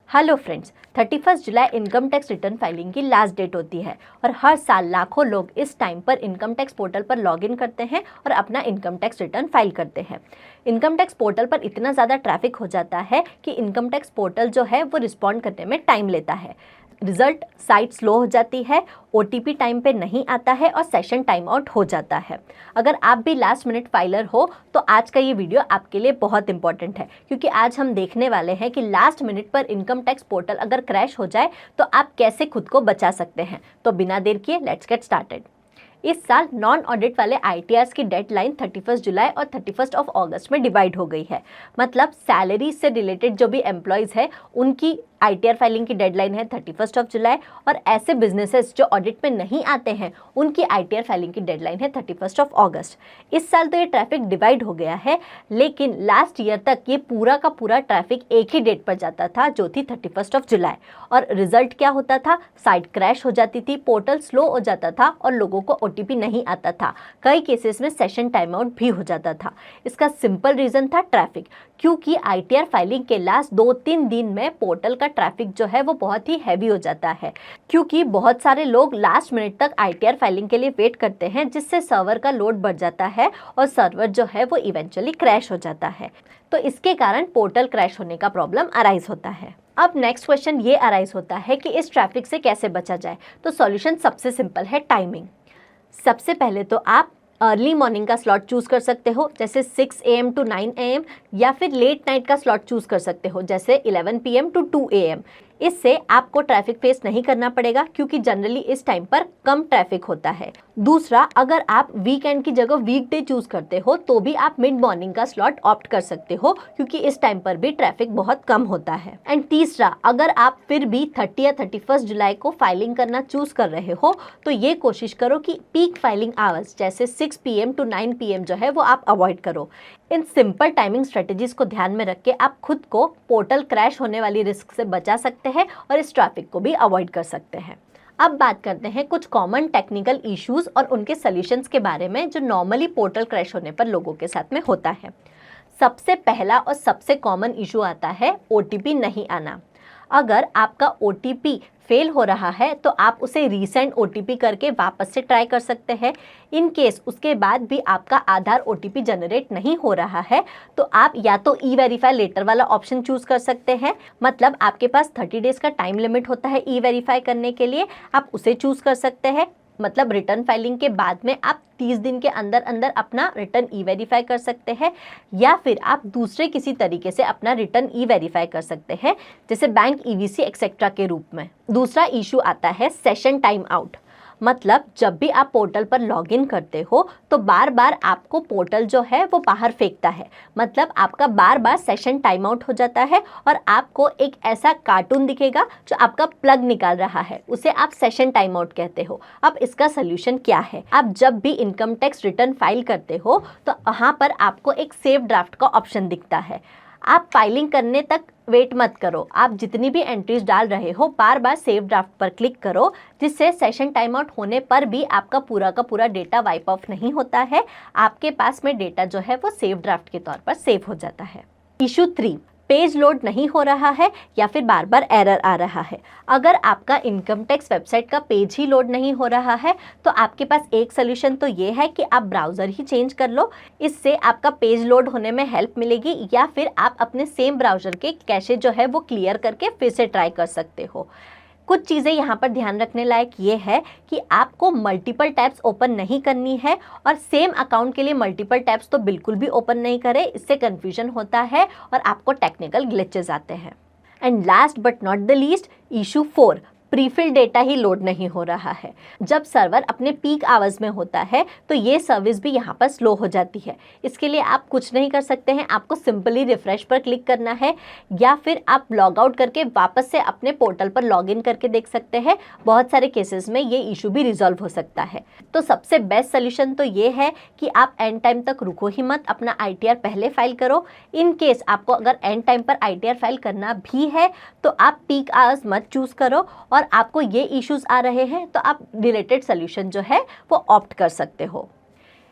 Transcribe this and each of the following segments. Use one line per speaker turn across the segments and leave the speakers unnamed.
Hello friends, 31 जुलाई income tax return filing की last date होती है और हर साल लाखों लोग इस टाइम पर इनकम टैक्स पोर्टल पर लॉगिन करते हैं और अपना इनकम टैक्स रिटर्न फाइल करते हैं। इनकम टैक्स पोर्टल पर इतना ज़्यादा ट्रैफिक हो जाता है कि इनकम टैक्स पोर्टल जो है वो रिस्पॉन्ड करने में टाइम लेता है। रिजल्ट साइट स्लो हो जाती है, OTP टाइम पे नहीं आता है और सेशन टाइम आउट हो जाता है। अगर आप भी लास्ट मिनट फाइलर हो तो आज का ये वीडियो आपके लिए बहुत इंपॉर्टेंट है, क्योंकि आज हम देखने वाले हैं कि लास्ट मिनट पर इनकम टैक्स पोर्टल अगर क्रैश हो जाए तो आप कैसे खुद को बचा सकते हैं। तो बिना देर किए लेट्स गेट स्टार्टेड। इस साल नॉन ऑडिट वाले ITRs की डेडलाइन 31 जुलाई और 31 ऑफ अगस्त में डिवाइड हो गई है। मतलब सैलरी से रिलेटेड जो भी एम्प्लॉयज़ है उनकी ITR फाइलिंग की डेडलाइन है 31 ऑफ जुलाई, और ऐसे बिजनेसेस जो ऑडिट में नहीं आते हैं उनकी ITR फाइलिंग की डेडलाइन है 31 ऑफ अगस्त। इस साल तो ये ट्रैफिक डिवाइड हो गया है, लेकिन लास्ट ईयर तक ये पूरा का पूरा ट्रैफिक एक ही डेट पर जाता था, जो थी 31 ऑफ जुलाई। और रिजल्ट क्या होता था? साइट क्रैश हो जाती थी, पोर्टल स्लो हो जाता था और लोगों को OTP नहीं आता था। कई केसेस में सेशन टाइम आउट भी हो जाता था। इसका सिंपल रीज़न था ट्रैफिक, क्योंकि ITR फाइलिंग के लास्ट 2-3 दिन में पोर्टल का ट्रैफिक जो है वो बहुत ही हैवी हो जाता है, क्योंकि बहुत सारे लोग लास्ट मिनट तक ITR फाइलिंग के लिए वेट करते हैं, जिससे सर्वर का लोड बढ़ जाता है और सर्वर जो है वो इवेंचुअली क्रैश हो जाता है। तो इसके कारण पोर्टल क्रैश होने का प्रॉब्लम अराइज होता है। अब नेक्स्ट क्वेश्चन ये अराइज होता है कि इस ट्रैफिक से कैसे बचा जाए। तो सॉल्यूशन सबसे सिंपल है, टाइमिंग। सबसे पहले तो आप अर्ली मॉर्निंग का स्लॉट चूज़ कर सकते हो, जैसे 6 AM to 9 AM, या फिर लेट नाइट का स्लॉट चूज़ कर सकते हो, जैसे 11 PM to 2 AM। इससे आपको ट्रैफिक फेस नहीं करना पड़ेगा, क्योंकि जनरली इस टाइम पर कम ट्रैफिक होता है। दूसरा, अगर आप वीकेंड की जगह वीकडे चूज़ करते हो तो भी आप मिड मॉर्निंग का स्लॉट ऑप्ट कर सकते हो, क्योंकि इस टाइम पर भी ट्रैफिक बहुत कम होता है। एंड तीसरा, अगर आप फिर भी 30 या 31 जुलाई को फाइलिंग करना चूज़ कर रहे हो तो ये कोशिश करो कि पीक फाइलिंग आवर्स जैसे 6 PM to 9 PM जो है वो आप अवॉइड करो। इन सिंपल टाइमिंग स्ट्रेटेजीज को ध्यान में रख के आप खुद को पोर्टल क्रैश होने वाली रिस्क से बचा सकते हैं और इस ट्रैफिक को भी अवॉइड कर सकते हैं। अब बात करते हैं कुछ कॉमन टेक्निकल इश्यूज और उनके सॉल्यूशंस के बारे में, जो नॉर्मली पोर्टल क्रैश होने पर लोगों के साथ में होता है। सबसे पहला और सबसे कॉमन इशू आता है OTP नहीं आना। अगर आपका OTP फेल हो रहा है तो आप उसे रीसेंड OTP करके वापस से ट्राई कर सकते हैं। इन केस उसके बाद भी आपका आधार OTP जनरेट नहीं हो रहा है तो आप या तो E-वेरीफाई लेटर वाला ऑप्शन चूज़ कर सकते हैं। मतलब आपके पास 30 डेज़ का टाइम लिमिट होता है E-वेरीफाई करने के लिए, आप उसे चूज़ कर सकते हैं। मतलब रिटर्न फाइलिंग के बाद में आप 30 दिन के अंदर अंदर अपना रिटर्न E-वेरीफाई कर सकते हैं, या फिर आप दूसरे किसी तरीके से अपना रिटर्न E-वेरीफाई कर सकते हैं, जैसे बैंक EVC एक्सेट्रा के रूप में। दूसरा इशू आता है सेशन टाइम आउट। मतलब जब भी आप पोर्टल पर लॉगिन करते हो तो बार बार आपको पोर्टल जो है वो बाहर फेंकता है। मतलब आपका बार बार सेशन टाइम आउट हो जाता है और आपको एक ऐसा कार्टून दिखेगा जो आपका प्लग निकाल रहा है, उसे आप सेशन टाइम आउट कहते हो। अब इसका सोल्यूशन क्या है? आप जब भी इनकम टैक्स रिटर्न फाइल करते हो तो वहाँ पर आपको एक सेव ड्राफ्ट का ऑप्शन दिखता है। आप फाइलिंग करने तक वेट मत करो, आप जितनी भी एंट्रीज डाल रहे हो बार बार सेव ड्राफ्ट पर क्लिक करो, जिससे सेशन टाइम आउट होने पर भी आपका पूरा का पूरा डेटा वाइप ऑफ नहीं होता है। आपके पास में डेटा जो है वो सेव ड्राफ्ट के तौर पर सेव हो जाता है। इशू 3, पेज लोड नहीं हो रहा है या फिर बार बार एरर आ रहा है। अगर आपका इनकम टैक्स वेबसाइट का पेज ही लोड नहीं हो रहा है तो आपके पास एक सोल्यूशन तो ये है कि आप ब्राउज़र ही चेंज कर लो। इससे आपका पेज लोड होने में हेल्प मिलेगी, या फिर आप अपने सेम ब्राउज़र के कैशे जो है वो क्लियर करके फिर से ट्राई कर सकते हो। कुछ चीज़ें यहाँ पर ध्यान रखने लायक ये है कि आपको मल्टीपल टैब्स ओपन नहीं करनी है, और सेम अकाउंट के लिए मल्टीपल टैब्स तो बिल्कुल भी ओपन नहीं करें, इससे कन्फ्यूजन होता है और आपको टेक्निकल ग्लिचेस आते हैं। And last but not the least, issue 4, prefill data he load नहीं हो रहा है। जब सर्वर अपने पीक आवर्स में होता है तो ये सर्विस भी यहाँ पर स्लो हो जाती है। इसके लिए आप कुछ नहीं कर सकते हैं, आपको सिंपली रिफ्रेश पर क्लिक करना है, या फिर आप लॉग आउट करके वापस से अपने पोर्टल पर लॉग इन करके देख सकते हैं। बहुत सारे केसेस में ये इशू भी रिजॉल्व हो सकता है। तो सबसे बेस्ट सोल्यूशन तो ये है कि आप एंड टाइम तक रुको ही मत, अपना ITR पहले फाइल करो। इन केस आपको अगर एंड टाइम पर ITR फाइल करना भी है तो आप पीक आवर्स मत चूज़ करो, और आपको ये इश्यूज आ रहे हैं तो आप रिलेटेड सोल्यूशन जो है वो ऑप्ट कर सकते हो।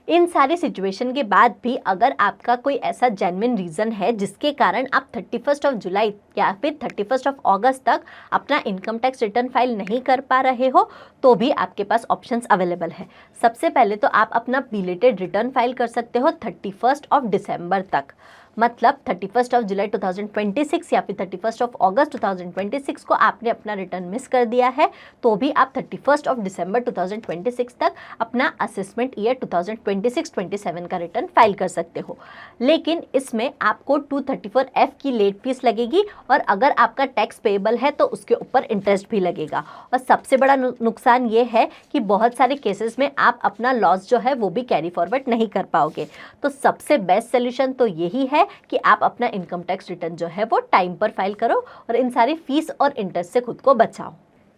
इन सारे सिचुएशन के बाद भी अगर आपका कोई ऐसा जेन्युइन रीज़न है जिसके कारण आप 31 जुलाई या फिर 31 अगस्त तक अपना इनकम टैक्स रिटर्न फाइल नहीं कर पा रहे हो, तो भी आपके पास ऑप्शंस अवेलेबल है। सबसे पहले तो आप अपना बिलेटेड रिटर्न फाइल कर सकते हो 31 दिसंबर तक, मतलब 31 जुलाई 2026 या फिर 31 अगस्त 2026 को आपने अपना रिटर्न मिस कर दिया है, तो भी आप 31 दिसंबर 2026 तक अपना असेसमेंट ईयर 2026-27 का रिटर्न फाइल कर सकते हो। लेकिन इसमें आपको 234F की लेट फीस लगेगी और अगर आपका टैक्स पेएबल है तो उसके ऊपर इंटरेस्ट भी लगेगा। और सबसे बड़ा नुकसान ये है कि बहुत सारे केसेस में आप अपना लॉस जो है वो भी कैरी फॉरवर्ड नहीं कर पाओगे। तो सबसे बेस्ट सोल्यूशन तो यही है कि आप अपना इनकम टैक्स रिटर्न जो है वो टाइम पर फाइल करो और इन सारी फीस और इंटरेस्ट से खुद को बचाओ।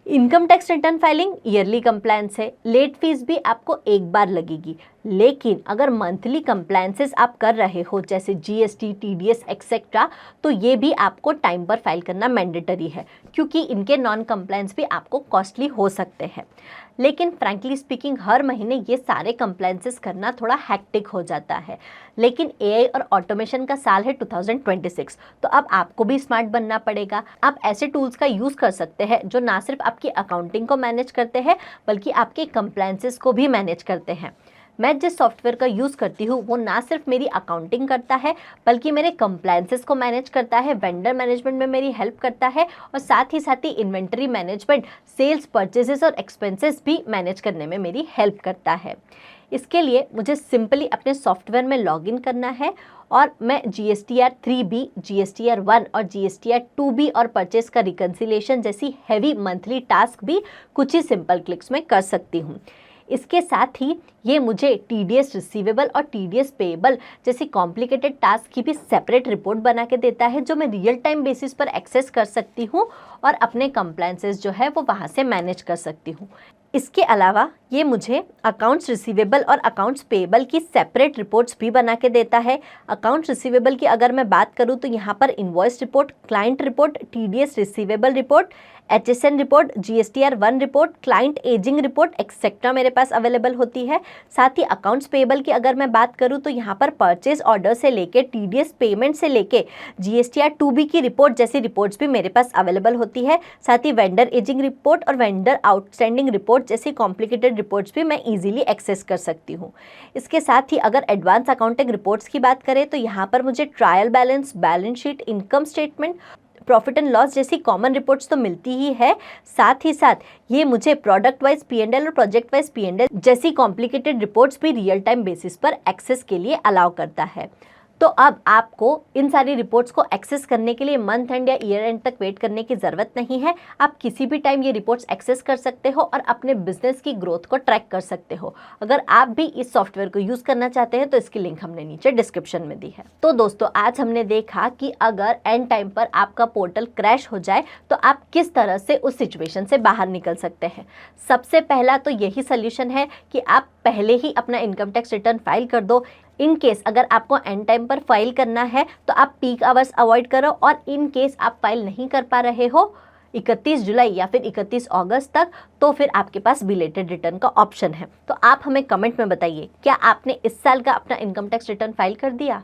Income tax return filing yearly compliance है, लेट फीस भी आपको एक बार लगेगी। लेकिन अगर मंथली कंप्लायंसेस आप कर रहे हो जैसे जीएसटी, टीडीएस एक्सेट्रा, तो ये भी आपको टाइम पर फाइल करना मैंडेटरी है, क्योंकि इनके नॉन कंप्लायंस भी आपको कॉस्टली हो सकते हैं। लेकिन फ्रैंकली स्पीकिंग हर महीने ये सारे कंप्लायंसेस करना थोड़ा हैक्टिक हो जाता है। लेकिन एआई और ऑटोमेशन का साल है 2026, तो अब आपको भी स्मार्ट बनना पड़ेगा। आप ऐसे टूल्स का यूज़ कर सकते हैं जो ना सिर्फ आपकी अकाउंटिंग को मैनेज करते हैं बल्कि आपके कंप्लायंसेस को भी मैनेज करते हैं। मैं जिस सॉफ्टवेयर का यूज़ करती हूँ वो ना सिर्फ मेरी अकाउंटिंग करता है बल्कि मेरे कंप्लायंसेस को मैनेज करता है, वेंडर मैनेजमेंट में मेरी हेल्प करता है और साथ ही इन्वेंटरी मैनेजमेंट, सेल्स, परचेजेस और एक्सपेंसेस भी मैनेज करने में मेरी हेल्प करता है। इसके लिए मुझे सिंपली अपने सॉफ्टवेयर में लॉगिन करना है और मैं GSTR 3B, GSTR 1 और GSTR 2B और परचेस का रिकन्सिलिएशन जैसी हैवी मंथली टास्क भी कुछ ही सिंपल क्लिक्स में कर सकती हूँ। इसके साथ ही ये मुझे TDS रिसीवेबल और TDS पेएबल जैसी कॉम्प्लिकेटेड टास्क की भी सेपरेट रिपोर्ट बना के देता है, जो मैं रियल टाइम बेसिस पर एक्सेस कर सकती हूँ और अपने कंप्लायंसेस जो है वो वहाँ से मैनेज कर सकती हूँ। इसके अलावा ये मुझे अकाउंट्स रिसीवेबल और अकाउंट्स पेएबल की सेपरेट रिपोर्ट्स भी बना के देता है। अकाउंट्स रिसीवेबल की अगर मैं बात करूँ तो यहाँ पर invoice report, client report, TDS receivable report, HSN report, GSTR 1 report, client ageing report etcetera मेरे पास अवेलेबल होती है। साथ ही अकाउंट्स पेएबल की अगर मैं बात करूँ तो यहाँ पर परचेज ऑर्डर से लेके TDS पेमेंट से लेके GSTR 2B की रिपोर्ट जैसी रिपोर्ट्स भी मेरे पास अवेलेबल होती है। साथ ही वेंडर एजिंग रिपोर्ट और वेंडर आउटस्टैंडिंग रिपोर्ट जैसी कॉम्प्लिकेटेड रिपोर्ट्स भी मैं ईजिली एक्सेस कर सकती हूँ। इसके साथ ही अगर एडवांस अकाउंटिंग रिपोर्ट्स की बात करें तो यहाँ पर मुझे trial balance, balance sheet, income statement, profit and loss जैसी कॉमन रिपोर्ट्स तो मिलती ही है। साथ ही साथ ये मुझे प्रोडक्ट वाइज P&L और प्रोजेक्ट वाइज P&L जैसी कॉम्प्लिकेटेड रिपोर्ट्स भी रियल टाइम बेसिस पर एक्सेस के लिए अलाउ करता है। तो अब आपको इन सारी रिपोर्ट्स को एक्सेस करने के लिए मंथ एंड या ईयर एंड तक वेट करने की ज़रूरत नहीं है। आप किसी भी टाइम ये रिपोर्ट्स एक्सेस कर सकते हो और अपने बिजनेस की ग्रोथ को ट्रैक कर सकते हो। अगर आप भी इस सॉफ्टवेयर को यूज़ करना चाहते हैं तो इसकी लिंक हमने नीचे डिस्क्रिप्शन में दी है। तो दोस्तों, आज हमने देखा कि अगर एंड टाइम पर आपका पोर्टल क्रैश हो जाए तो आप किस तरह से उस सिचुएशन से बाहर निकल सकते हैं। सबसे पहला तो यही सोल्यूशन है कि आप पहले ही अपना इनकम टैक्स रिटर्न फाइल कर दो। इन केस अगर आपको एंड टाइम पर फाइल करना है तो आप पीक आवर्स अवॉइड करो, और इन केस आप फाइल नहीं कर पा रहे हो 31 जुलाई या फिर 31 अगस्त तक, तो फिर आपके पास बिलेटेड रिटर्न का ऑप्शन है। तो आप हमें कमेंट में बताइए, क्या आपने इस साल का अपना इनकम टैक्स रिटर्न फाइल कर दिया?